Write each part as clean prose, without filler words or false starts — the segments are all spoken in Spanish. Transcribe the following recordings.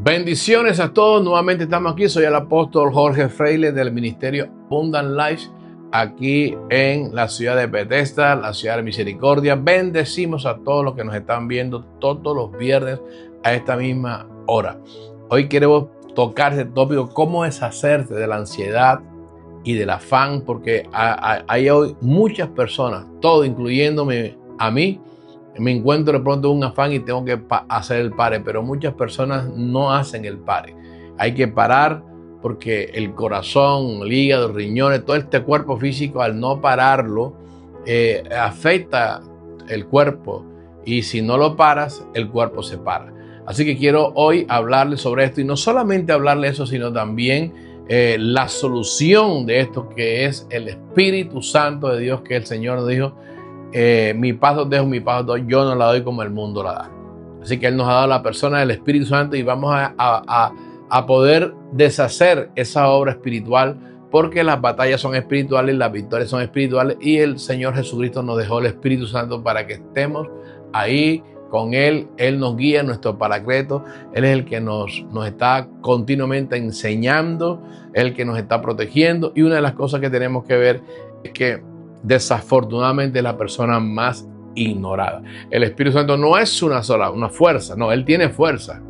Bendiciones a todos, nuevamente estamos aquí, soy el apóstol Jorge Freile del ministerio Abundant Life, aquí en la ciudad de Bethesda, la ciudad de Misericordia. Bendecimos a todos los que nos están viendo todos los viernes a esta misma hora. Hoy queremos tocar este tópico, cómo deshacerse de la ansiedad y del afán, porque hay hoy muchas personas, todo incluyéndome a mí, me encuentro de pronto en un afán y tengo que hacer el pare, pero muchas personas no hacen el pare. Hay que parar porque el corazón, el hígado, riñones, todo este cuerpo físico, al no pararlo, afecta el cuerpo, y si no lo paras, el cuerpo se para. Así que quiero hoy hablarles sobre esto, y no solamente hablarles eso, sino también la solución de esto, que es el Espíritu Santo de Dios, que el Señor nos dijo: mi paz os dejo, mi paz os doy, yo no la doy como el mundo la da. Así que Él nos ha dado la persona del Espíritu Santo, y vamos a poder deshacer esa obra espiritual, porque las batallas son espirituales, las victorias son espirituales, y el Señor Jesucristo nos dejó el Espíritu Santo para que estemos ahí con Él. Él nos guía, nuestro paracleto. Él es el que nos está continuamente enseñando, el que nos está protegiendo. Y una de las cosas que tenemos que ver es que desafortunadamente es la persona más ignorada. El Espíritu Santo no es una fuerza, no, Él tiene fuerza.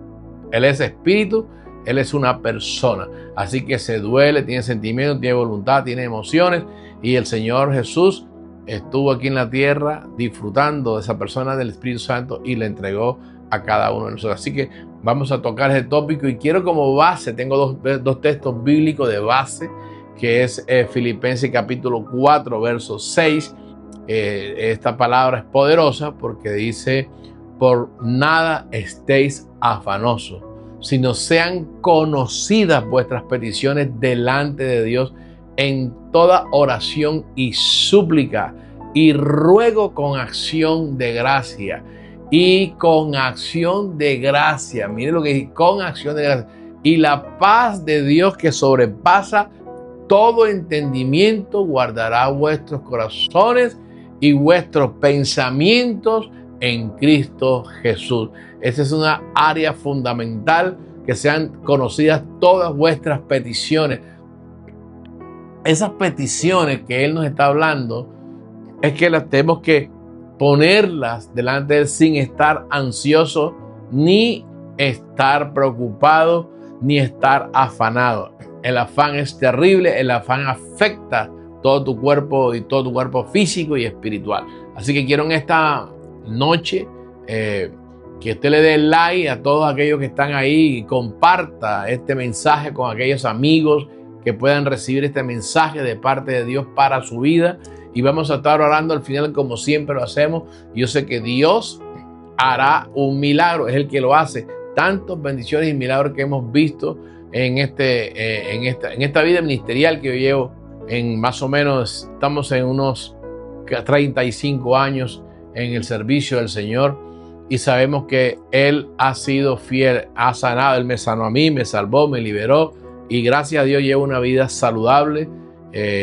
Él es espíritu, Él es una persona. Así que se duele, tiene sentimientos, tiene voluntad, tiene emociones, y el Señor Jesús estuvo aquí en la tierra disfrutando de esa persona del Espíritu Santo y le entregó a cada uno de nosotros. Así que vamos a tocar ese tópico, y quiero como base, tengo dos textos bíblicos de base, que es Filipenses capítulo 4, verso 6. Esta palabra es poderosa porque dice: por nada estéis afanosos, sino sean conocidas vuestras peticiones delante de Dios en toda oración y súplica y ruego con acción de gracia. Y con acción de gracia, mire lo que dice, con acción de gracia. Y la paz de Dios, que sobrepasa todo entendimiento, guardará vuestros corazones y vuestros pensamientos en Cristo Jesús. Esa es una área fundamental, que sean conocidas todas vuestras peticiones. Esas peticiones que Él nos está hablando es que las tenemos que ponerlas delante de Él sin estar ansiosos, ni estar preocupados, ni estar afanados. El afán es terrible, el afán afecta todo tu cuerpo, y todo tu cuerpo físico y espiritual. Así que quiero en esta noche que usted le dé like a todos aquellos que están ahí, y comparta este mensaje con aquellos amigos que puedan recibir este mensaje de parte de Dios para su vida. Y vamos a estar orando al final, como siempre lo hacemos. Yo sé que Dios hará un milagro, es el que lo hace. Tantas bendiciones y milagros que hemos visto en esta vida ministerial que yo llevo, en más o menos, estamos en unos 35 años en el servicio del Señor, y sabemos que Él ha sido fiel, ha sanado. Él me sanó a mí, me salvó, me liberó, y gracias a Dios llevo una vida saludable.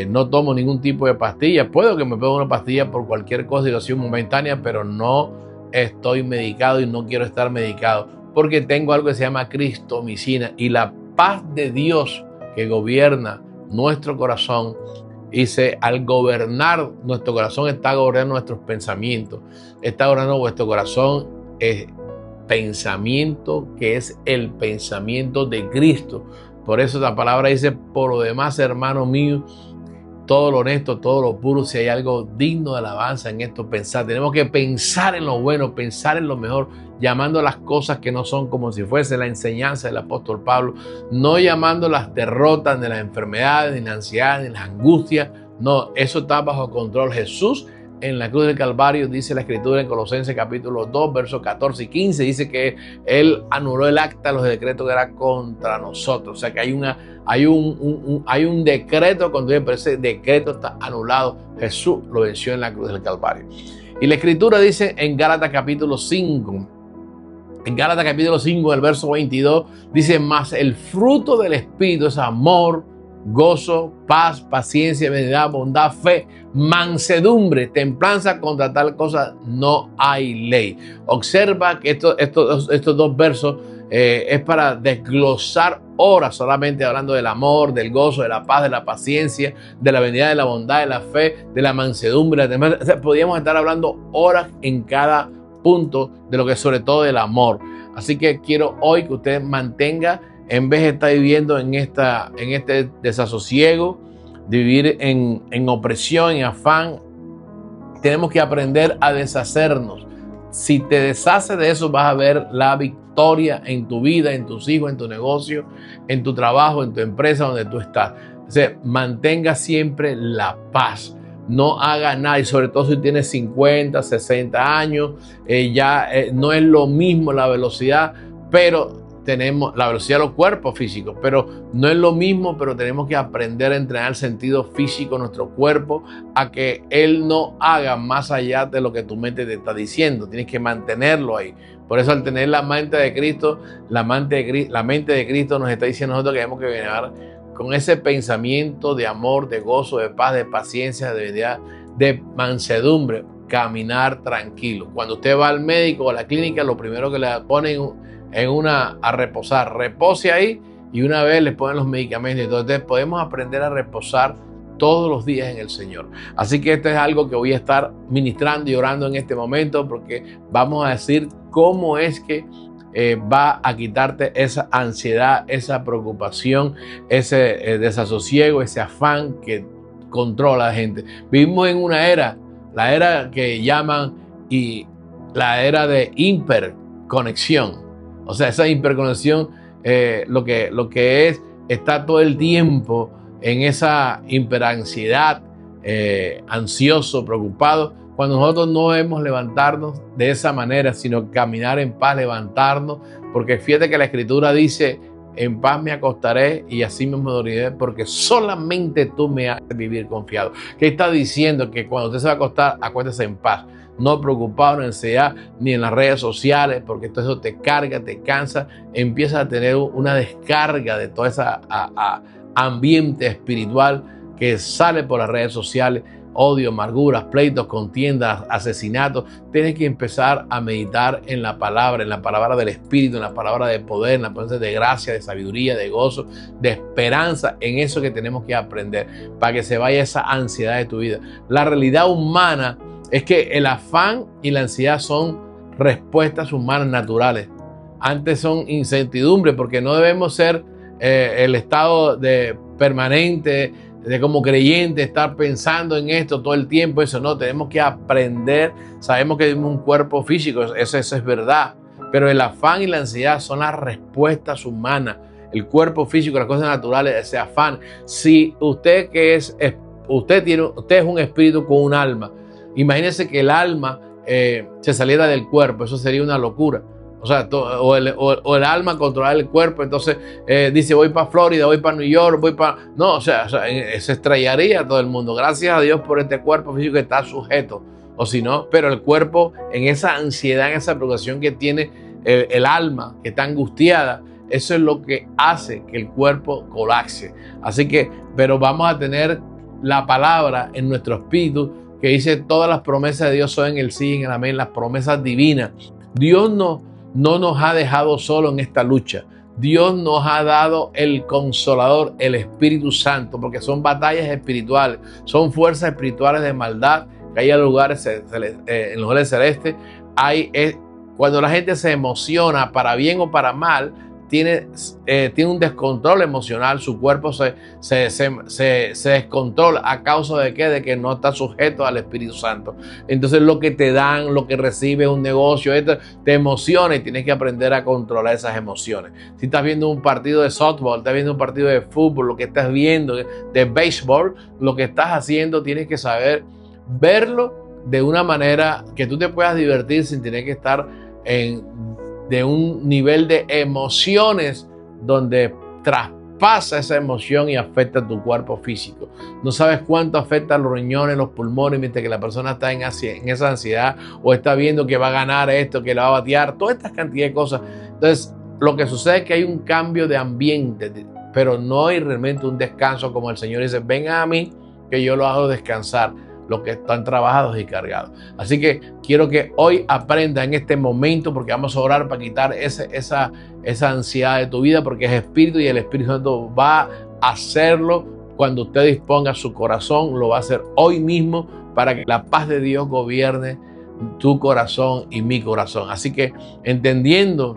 No tomo ningún tipo de pastilla. Puedo que me pegue una pastilla por cualquier cosa, situación momentánea, pero no estoy medicado y no quiero estar medicado, porque tengo algo que se llama cristomicina, y la paz de Dios que gobierna nuestro corazón, dice, al gobernar nuestro corazón, está gobernando nuestros pensamientos, está gobernando vuestro corazón, pensamiento que es el pensamiento de Cristo. Por eso la palabra dice: por lo demás, hermano mío, todo lo honesto, todo lo puro, si hay algo digno de alabanza, en esto pensar. Tenemos que pensar en lo bueno, pensar en lo mejor, llamando las cosas que no son como si fuese la enseñanza del apóstol Pablo, no llamando las derrotas, ni las enfermedades, ni la ansiedad, ni las angustias. No, eso está bajo control. Jesús en la cruz del Calvario, dice la Escritura en Colosenses capítulo 2, versos 14 y 15, dice que Él anuló el acta de los decretos que era contra nosotros. O sea que hay un decreto contra Él, pero ese decreto está anulado. Jesús lo venció en la cruz del Calvario. Y la Escritura dice en Gálatas capítulo 5, el verso 22, dice: mas el fruto del Espíritu es amor, gozo, paz, paciencia, benignidad, bondad, fe, mansedumbre, templanza. Contra tal cosa no hay ley. Observa que estos dos versos es para desglosar horas solamente hablando del amor, del gozo, de la paz, de la paciencia, de la benignidad, de la bondad, de la fe, de la mansedumbre. O sea, podríamos estar hablando horas en cada punto de lo que es sobre todo del amor. Así que quiero hoy que usted mantenga, en vez de estar viviendo en este desasosiego, de vivir en opresión, en afán, tenemos que aprender a deshacernos. Si te deshaces de eso, vas a ver la victoria en tu vida, en tus hijos, en tu negocio, en tu trabajo, en tu empresa, donde tú estás. O sea, mantenga siempre la paz. No haga nada, y sobre todo si tienes 50, 60 años, no es lo mismo la velocidad, pero tenemos la velocidad de los cuerpos físicos, pero no es lo mismo, pero tenemos que aprender a entrenar el sentido físico de nuestro cuerpo a que él no haga más allá de lo que tu mente te está diciendo. Tienes que mantenerlo ahí. Por eso, al tener la mente de Cristo, la mente de Cristo nos está diciendo a nosotros que tenemos que venir con ese pensamiento de amor, de gozo, de paz, de paciencia, de benignidad, de mansedumbre, caminar tranquilo. Cuando usted va al médico o a la clínica, lo primero que le ponen a reposar, repose ahí, y una vez le ponen los medicamentos. Entonces podemos aprender a reposar todos los días en el Señor. Así que esto es algo que voy a estar ministrando y orando en este momento, porque vamos a decir cómo es que va a quitarte esa ansiedad, esa preocupación, ese desasosiego, ese afán que controla a la gente. Vivimos en una era, la era que llaman la era de hiperconexión. O sea, esa hiperconexión, lo que es, está todo el tiempo en esa hiperansiedad, ansioso, preocupado, cuando nosotros no debemos levantarnos de esa manera, sino caminar en paz, levantarnos, porque fíjate que la Escritura dice: en paz me acostaré y así me dormiré, porque solamente tú me haces vivir confiado. ¿Qué está diciendo? Que cuando usted se va a acostar, acuéstese en paz, no preocupado, en ansiedad, ni en las redes sociales, porque todo eso te carga, te cansa, empieza a tener una descarga de todo ese ambiente espiritual que sale por las redes sociales. Odio, amarguras, pleitos, contiendas, asesinatos. Tienes que empezar a meditar en la palabra del Espíritu, en la palabra de poder, en la palabra de gracia, de sabiduría, de gozo, de esperanza, en eso que tenemos que aprender para que se vaya esa ansiedad de tu vida. La realidad humana es que el afán y la ansiedad son respuestas humanas naturales. Antes son incertidumbre, porque no debemos ser el estado de permanente de como creyente estar pensando en esto todo el tiempo. Eso no, tenemos que aprender. Sabemos que tenemos un cuerpo físico, eso es verdad, pero el afán y la ansiedad son las respuestas humanas. El cuerpo físico, las cosas naturales, ese afán. Si usted usted es un espíritu con un alma, imagínese que el alma se saliera del cuerpo. Eso sería una locura. O sea, el alma controlar el cuerpo. Entonces dice: voy para Florida, voy para New York, voy para... No, o sea, se estrellaría todo el mundo. Gracias a Dios por este cuerpo físico que está sujeto. O si no, pero el cuerpo, en esa ansiedad, en esa preocupación que tiene el alma, que está angustiada, eso es lo que hace que el cuerpo colapse. Así que, pero vamos a tener la palabra en nuestro espíritu que dice: todas las promesas de Dios son en el sí y en el amén, las promesas divinas. Dios no nos ha dejado solo en esta lucha. Dios nos ha dado el Consolador, el Espíritu Santo, porque son batallas espirituales, son fuerzas espirituales de maldad que hay en los lugares celestes. Cuando la gente se emociona para bien o para mal, tiene un descontrol emocional, su cuerpo se descontrola. ¿A causa de qué? De que no está sujeto al Espíritu Santo. Entonces lo que te dan, lo que recibes, un negocio, te emociona, y tienes que aprender a controlar esas emociones. Si estás viendo un partido de softball, estás viendo un partido de fútbol, lo que estás viendo de béisbol, lo que estás haciendo, tienes que saber verlo de una manera que tú te puedas divertir sin tener que estar de un nivel de emociones donde traspasa esa emoción y afecta a tu cuerpo físico. No sabes cuánto afecta a los riñones, los pulmones, mientras que la persona está en esa ansiedad, o está viendo que va a ganar esto, que la va a batear, toda esta cantidad de cosas. Entonces, lo que sucede es que hay un cambio de ambiente, pero no hay realmente un descanso, como el Señor dice: ven a mí que yo lo hago descansar. los que están trabajados y cargados. Así que quiero que hoy aprenda en este momento, porque vamos a orar para quitar esa ansiedad de tu vida, porque es espíritu y el Espíritu Santo va a hacerlo cuando usted disponga su corazón, lo va a hacer hoy mismo para que la paz de Dios gobierne tu corazón y mi corazón. Así que entendiendo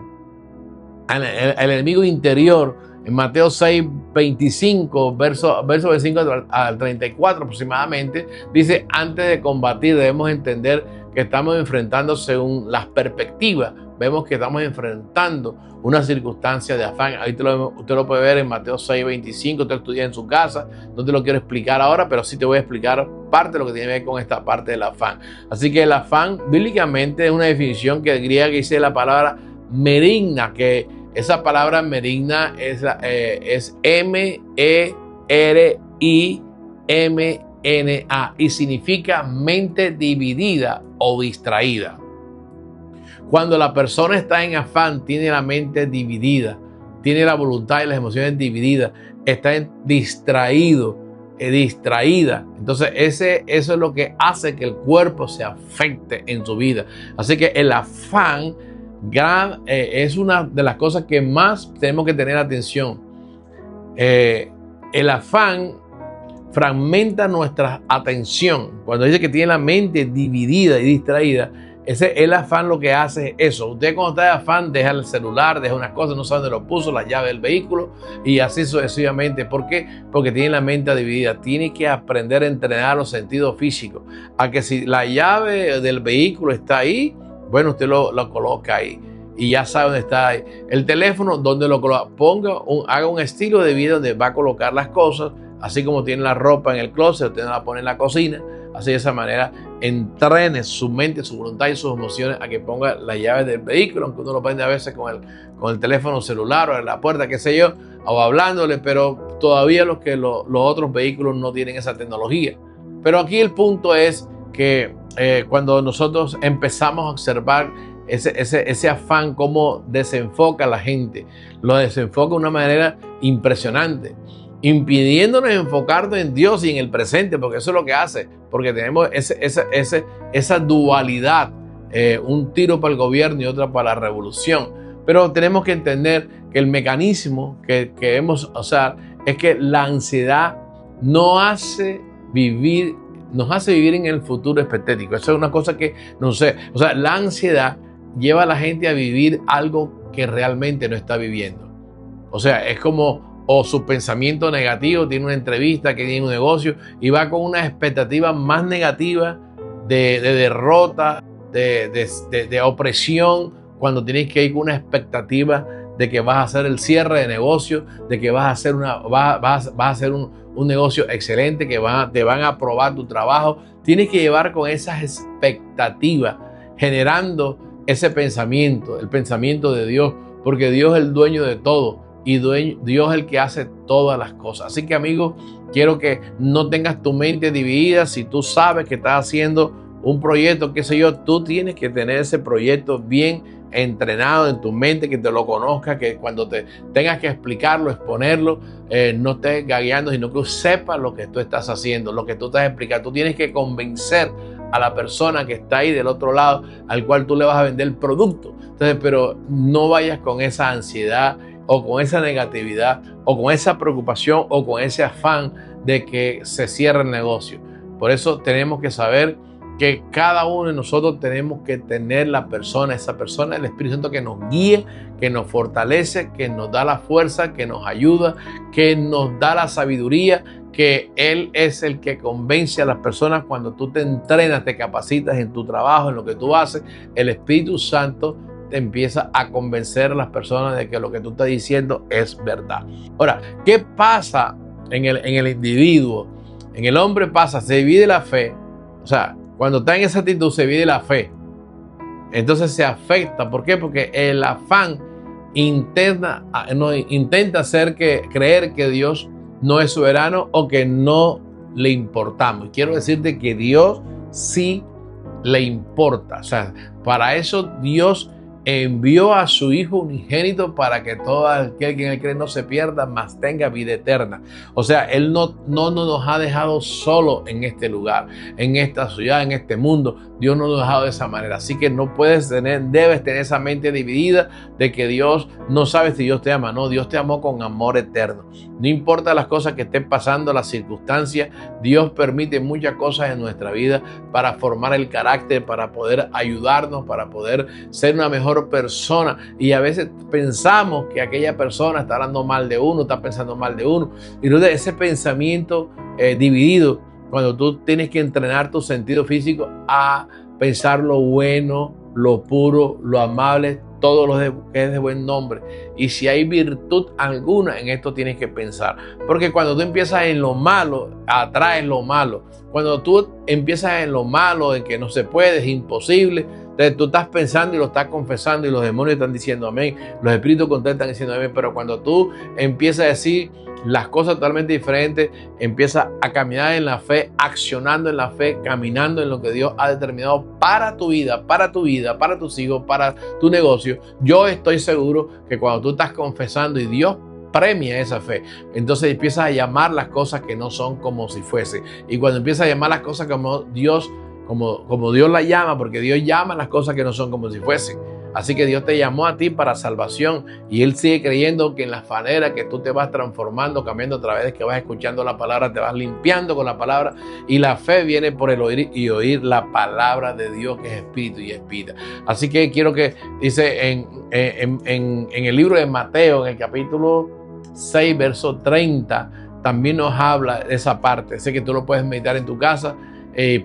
el enemigo interior, en Mateo 6, 25, verso 25 al 34 aproximadamente, dice: antes de combatir debemos entender que estamos enfrentando según las perspectivas. Vemos que estamos enfrentando una circunstancia de afán. Ahí usted lo puede ver en Mateo 6, 25, usted estudia en su casa. No te lo quiero explicar ahora, pero sí te voy a explicar parte de lo que tiene que ver con esta parte del afán. Así que el afán, bíblicamente, es una definición que griega que dice la palabra merigna, que esa palabra merigna es M-E-R-I-M-N-A y significa mente dividida o distraída. Cuando la persona está en afán, tiene la mente dividida, tiene la voluntad y las emociones divididas, está distraída. Entonces eso es lo que hace que el cuerpo se afecte en su vida. Así que el afán es una de las cosas que más tenemos que tener atención. El afán fragmenta nuestra atención. Cuando dice que tiene la mente dividida y distraída, el afán lo que hace es eso. Usted cuando está de afán deja el celular, deja unas cosas, no sabe dónde lo puso, la llave del vehículo y así sucesivamente. ¿Por qué? Porque tiene la mente dividida. Tiene que aprender a entrenar los sentidos físicos. A que si la llave del vehículo está ahí, bueno, usted lo coloca ahí y ya sabe dónde está ahí. El teléfono, donde lo coloca, haga un estilo de vida donde va a colocar las cosas, así como tiene la ropa en el closet, usted la pone en la cocina. Así de esa manera entrene su mente, su voluntad y sus emociones a que ponga la llave del vehículo, aunque uno lo prende a veces con el teléfono celular o en la puerta, qué sé yo, o hablándole, pero todavía los otros vehículos no tienen esa tecnología. Pero aquí el punto es que cuando nosotros empezamos a observar ese afán, cómo desenfoca a la gente, lo desenfoca de una manera impresionante, impidiéndonos enfocarnos en Dios y en el presente, porque eso es lo que hace, porque tenemos esa dualidad, un tiro para el gobierno y otro para la revolución. Pero tenemos que entender que el mecanismo que debemos usar es que la ansiedad nos hace vivir en el futuro espetético. Eso es una cosa que no sé. O sea, la ansiedad lleva a la gente a vivir algo que realmente no está viviendo. O sea, es como o su pensamiento negativo, tiene una entrevista, que tiene un negocio y va con una expectativa más negativa de derrota, de opresión, cuando tienes que ir con una expectativa de que vas a hacer el cierre de negocio, de que vas a hacer un negocio excelente, que te van a aprobar tu trabajo. Tienes que llevar con esas expectativas, generando ese pensamiento, el pensamiento de Dios, porque Dios es el dueño de todo. Y Dios es el que hace todas las cosas. Así que, amigo, quiero que no tengas tu mente dividida. Si tú sabes que estás haciendo un proyecto, qué sé yo, tú tienes que tener ese proyecto bien entrenado en tu mente, que te lo conozcas, que cuando te tengas que explicarlo, exponerlo, no estés gagueando, sino que sepas lo que tú estás haciendo, lo que tú estás explicando. Tú tienes que convencer a la persona que está ahí del otro lado, al cual tú le vas a vender el producto. Entonces, pero no vayas con esa ansiedad o con esa negatividad o con esa preocupación o con ese afán de que se cierre el negocio. Por eso tenemos que saber que cada uno de nosotros tenemos que tener esa persona, el Espíritu Santo, que nos guíe, que nos fortalece, que nos da la fuerza, que nos ayuda, que nos da la sabiduría, que Él es el que convence a las personas. Cuando tú te entrenas, te capacitas en tu trabajo, en lo que tú haces, el Espíritu Santo te empieza a convencer a las personas de que lo que tú estás diciendo es verdad. Ahora, ¿qué pasa en el individuo? En el hombre se divide la fe. O sea, cuando está en esa actitud se divide la fe. Entonces se afecta. ¿Por qué? Porque el afán intenta hacer creer que Dios no es soberano o que no le importamos. Y quiero decirte que Dios sí le importa. O sea, para eso Dios envió a su Hijo unigénito para que todo aquel que en él cree no se pierda, mas tenga vida eterna. O sea, Él no nos ha dejado solo en este lugar, en esta ciudad, en este mundo. Dios no nos ha dejado de esa manera. Así que debes tener esa mente dividida de que Dios no sabe si Dios te ama. No, Dios te amó con amor eterno. No importa las cosas que estén pasando, las circunstancias, Dios permite muchas cosas en nuestra vida para formar el carácter, para poder ayudarnos, para poder ser una mejor persona. Y a veces pensamos que aquella persona está hablando mal de uno, está pensando mal de uno. Y entonces ese pensamiento dividido, cuando tú tienes que entrenar tu sentido físico a pensar lo bueno, lo puro, lo amable, todo lo que es de buen nombre. Y si hay virtud alguna, en esto tienes que pensar. Porque cuando tú empiezas en lo malo, atraes lo malo. Cuando tú empiezas en lo malo, en que no se puede, es imposible, entonces tú estás pensando y lo estás confesando y los demonios están diciendo amén. Los espíritus contrarios están diciendo amén. Pero cuando tú empiezas a decir las cosas totalmente diferentes, empiezas a caminar en la fe, accionando en la fe, caminando en lo que Dios ha determinado para tu vida, para tus hijos, para tu negocio. Yo estoy seguro que cuando tú estás confesando y Dios premia esa fe, entonces empiezas a llamar las cosas que no son como si fuese. Y cuando empiezas a llamar las cosas como Dios las llama, porque Dios llama las cosas que no son como si fuesen. Así que Dios te llamó a ti para salvación y Él sigue creyendo que en la manera que tú te vas transformando, cambiando a través de que vas escuchando la palabra, te vas limpiando con la palabra, y la fe viene por el oír y oír la palabra de Dios, que es espíritu y es vida. Así que quiero que dice en el libro de Mateo, en el capítulo 6, verso 30, también nos habla de esa parte. Sé que tú lo puedes meditar en tu casa.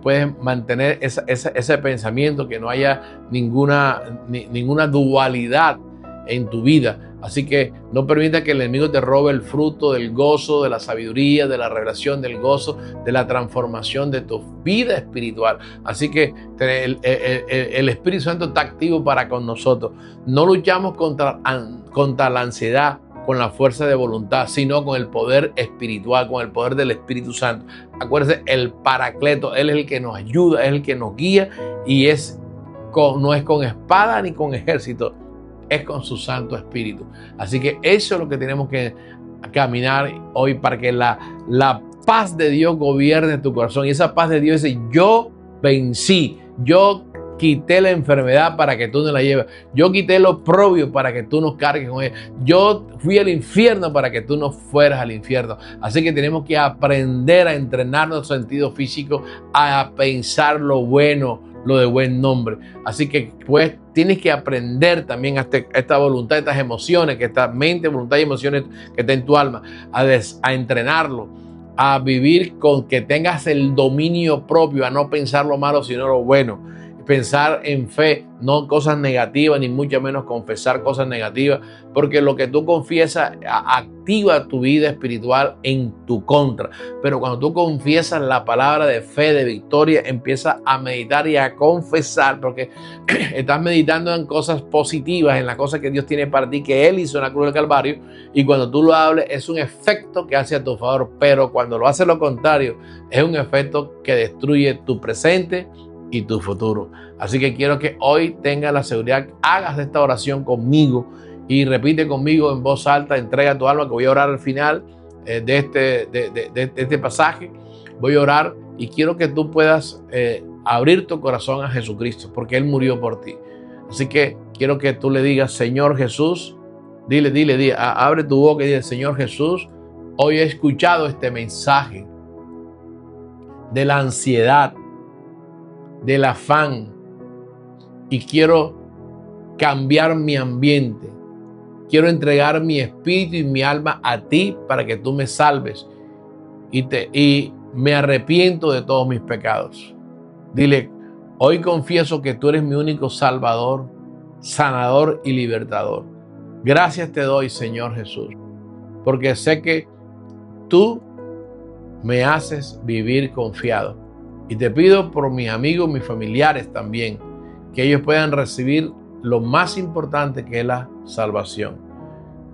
Puedes mantener ese pensamiento, que no haya ninguna dualidad en tu vida. Así que no permita que el enemigo te robe el fruto del gozo, de la sabiduría, de la revelación, del gozo, de la transformación de tu vida espiritual. Así que el Espíritu Santo está activo para con nosotros. No luchamos contra la ansiedad con la fuerza de voluntad, sino con el poder espiritual, con el poder del Espíritu Santo. Acuérdense, el Paracleto, Él es el que nos ayuda, es el que nos guía, y no es con espada ni con ejército, es con su Santo Espíritu. Así que eso es lo que tenemos que caminar hoy, para que la paz de Dios gobierne tu corazón. Y esa paz de Dios dice: yo vencí, yo quité la enfermedad para que tú no la lleves. Yo quité lo oprobio para que tú no cargues con él. Yo fui al infierno para que tú no fueras al infierno. Así que tenemos que aprender a entrenar nuestro sentido físico, a pensar lo bueno, lo de buen nombre. Así que pues tienes que aprender también a esta voluntad, estas emociones, que esta mente, voluntad y emociones que está en tu alma, a entrenarlo, a vivir con que tengas el dominio propio, a no pensar lo malo sino lo bueno. Pensar en fe, no cosas negativas, ni mucho menos confesar cosas negativas, porque lo que tú confiesas activa tu vida espiritual en tu contra. Pero cuando tú confiesas la palabra de fe, de victoria, empiezas a meditar y a confesar, porque estás meditando en cosas positivas, en las cosas que Dios tiene para ti, que Él hizo en la cruz del Calvario, y cuando tú lo hables es un efecto que hace a tu favor. Pero cuando lo hace lo contrario, es un efecto que destruye tu presente y tu futuro. Así que quiero que hoy tengas la seguridad, hagas esta oración conmigo y repite conmigo en voz alta: entrega tu alma, que voy a orar al final de este pasaje. Voy a orar y quiero que tú puedas abrir tu corazón a Jesucristo, porque Él murió por ti. Así que quiero que tú le digas: Señor Jesús, dile, abre tu boca y dile: Señor Jesús, hoy he escuchado este mensaje de la ansiedad, del afán, y quiero cambiar mi ambiente. Quiero entregar mi espíritu y mi alma a ti para que tú me salves, y me arrepiento de todos mis pecados. Dile: hoy confieso que tú eres mi único Salvador, sanador y libertador. Gracias te doy, Señor Jesús, porque sé que tú me haces vivir confiado. Y te pido por mis amigos, mis familiares también, que ellos puedan recibir lo más importante, que es la salvación.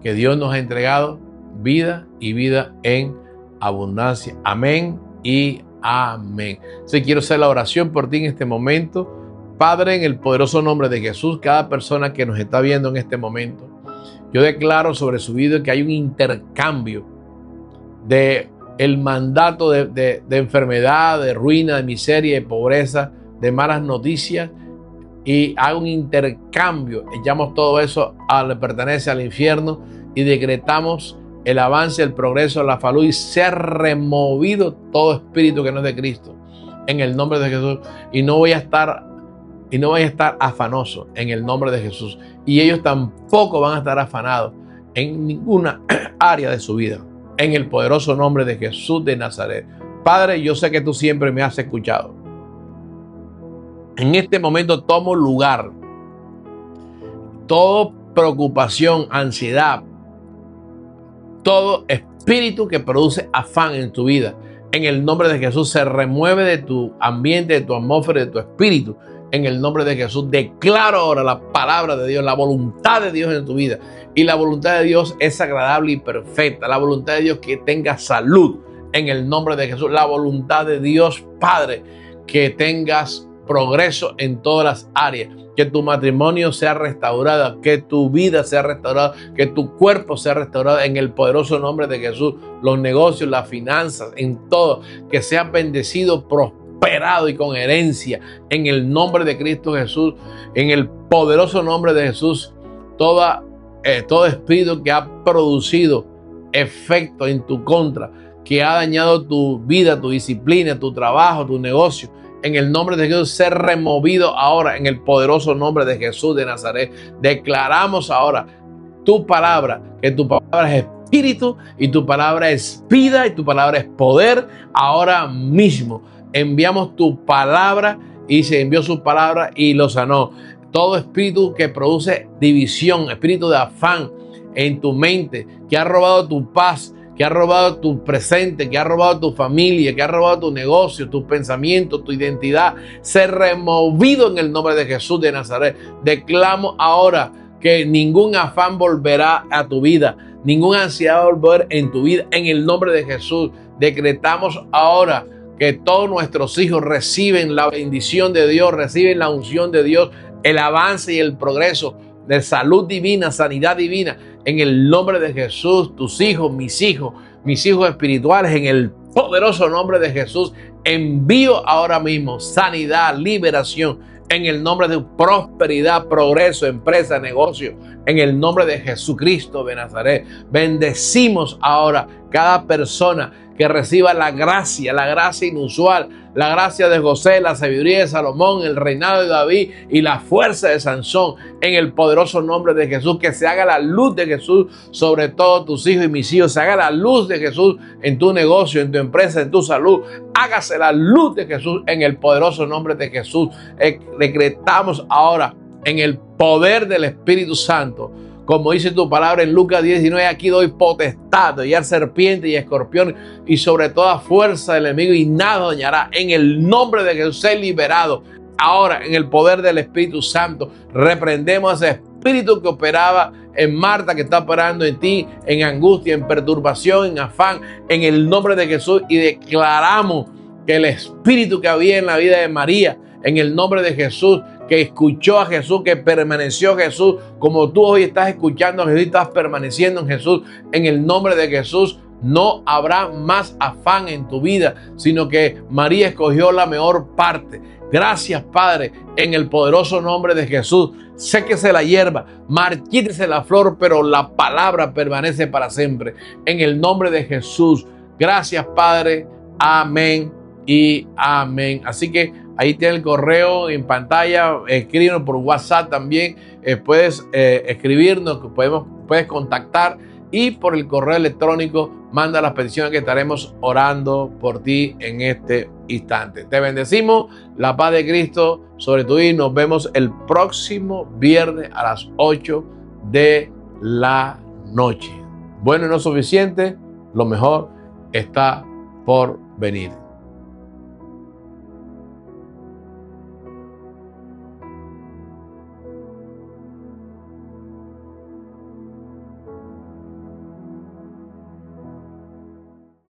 Que Dios nos ha entregado vida, y vida en abundancia. Amén y amén. Entonces quiero hacer la oración por ti en este momento. Padre, en el poderoso nombre de Jesús, cada persona que nos está viendo en este momento, yo declaro sobre su vida que hay un intercambio de el mandato de enfermedad, de ruina, de miseria, de pobreza, de malas noticias, y hago un intercambio. Echamos todo eso le pertenece al infierno y decretamos el avance, el progreso, la salud, y se ha removido todo espíritu que no es de Cristo en el nombre de Jesús. Y no voy a estar afanoso en el nombre de Jesús, y ellos tampoco van a estar afanados en ninguna área de su vida, en el poderoso nombre de Jesús de Nazaret. Padre, yo sé que tú siempre me has escuchado. En este momento tomo lugar toda preocupación, ansiedad, todo espíritu que produce afán en tu vida. En el nombre de Jesús se remueve de tu ambiente, de tu atmósfera, de tu espíritu. En el nombre de Jesús declaro ahora la palabra de Dios, la voluntad de Dios en tu vida. Y la voluntad de Dios es agradable y perfecta. La voluntad de Dios que tenga salud. En el nombre de Jesús, la voluntad de Dios, Padre, que tengas progreso en todas las áreas, que tu matrimonio sea restaurado, que tu vida sea restaurada, que tu cuerpo sea restaurado en el poderoso nombre de Jesús, los negocios, las finanzas, en todo, que sea bendecido, prosperado y con herencia en el nombre de Cristo Jesús, en el poderoso nombre de Jesús. Todo espíritu que ha producido efecto en tu contra, que ha dañado tu vida, tu disciplina, tu trabajo, tu negocio, en el nombre de Jesús, ser removido ahora en el poderoso nombre de Jesús de Nazaret. Declaramos ahora tu palabra, que tu palabra es espíritu y tu palabra es vida y tu palabra es poder. Ahora mismo enviamos tu palabra, y se envió su palabra y lo sanó. Todo espíritu que produce división, espíritu de afán en tu mente, que ha robado tu paz, que ha robado tu presente, que ha robado tu familia, que ha robado tu negocio, tus pensamientos, tu identidad, ser removido en el nombre de Jesús de Nazaret. Declamo ahora que ningún afán volverá a tu vida, ninguna ansiedad va a volver en tu vida, en el nombre de Jesús. Decretamos ahora que todos nuestros hijos reciben la bendición de Dios, reciben la unción de Dios, el avance y el progreso de salud divina, sanidad divina, en el nombre de Jesús. Tus hijos, mis hijos espirituales, en el poderoso nombre de Jesús, envío ahora mismo sanidad, liberación, en el nombre de prosperidad, progreso, empresa, negocio, en el nombre de Jesucristo de Nazaret. Bendecimos ahora cada persona que reciba la gracia inusual, la gracia de José, la sabiduría de Salomón, el reinado de David y la fuerza de Sansón, en el poderoso nombre de Jesús. Que se haga la luz de Jesús sobre todos tus hijos y mis hijos. Se haga la luz de Jesús en tu negocio, en tu empresa, en tu salud. Hágase la luz de Jesús en el poderoso nombre de Jesús. Decretamos ahora en el poder del Espíritu Santo, como dice tu palabra en Lucas 19, aquí doy potestad de hollar serpientes y escorpiones y sobre toda fuerza del enemigo, y nada dañará. En el nombre de Jesús, sé liberado. Ahora, en el poder del Espíritu Santo, reprendemos ese espíritu que operaba en Marta, que está operando en ti, en angustia, en perturbación, en afán, en el nombre de Jesús, y declaramos que el espíritu que había en la vida de María, en el nombre de Jesús, que escuchó a Jesús, que permaneció Jesús, como tú hoy estás escuchando a Jesús y estás permaneciendo en Jesús, en el nombre de Jesús, no habrá más afán en tu vida, sino que María escogió la mejor parte. Gracias, Padre, en el poderoso nombre de Jesús. Séquese la hierba, marchítese la flor, pero la palabra permanece para siempre. En el nombre de Jesús. Gracias, Padre. Amén y amén. Así que ahí tiene el correo en pantalla. Escríbenos por WhatsApp también. Puedes escribirnos, puedes contactar, y por el correo electrónico manda las peticiones, que estaremos orando por ti en este instante. Te bendecimos. La paz de Cristo sobre tu vida. Nos vemos el próximo viernes a las 8 de la noche. Bueno y no suficiente, lo mejor está por venir.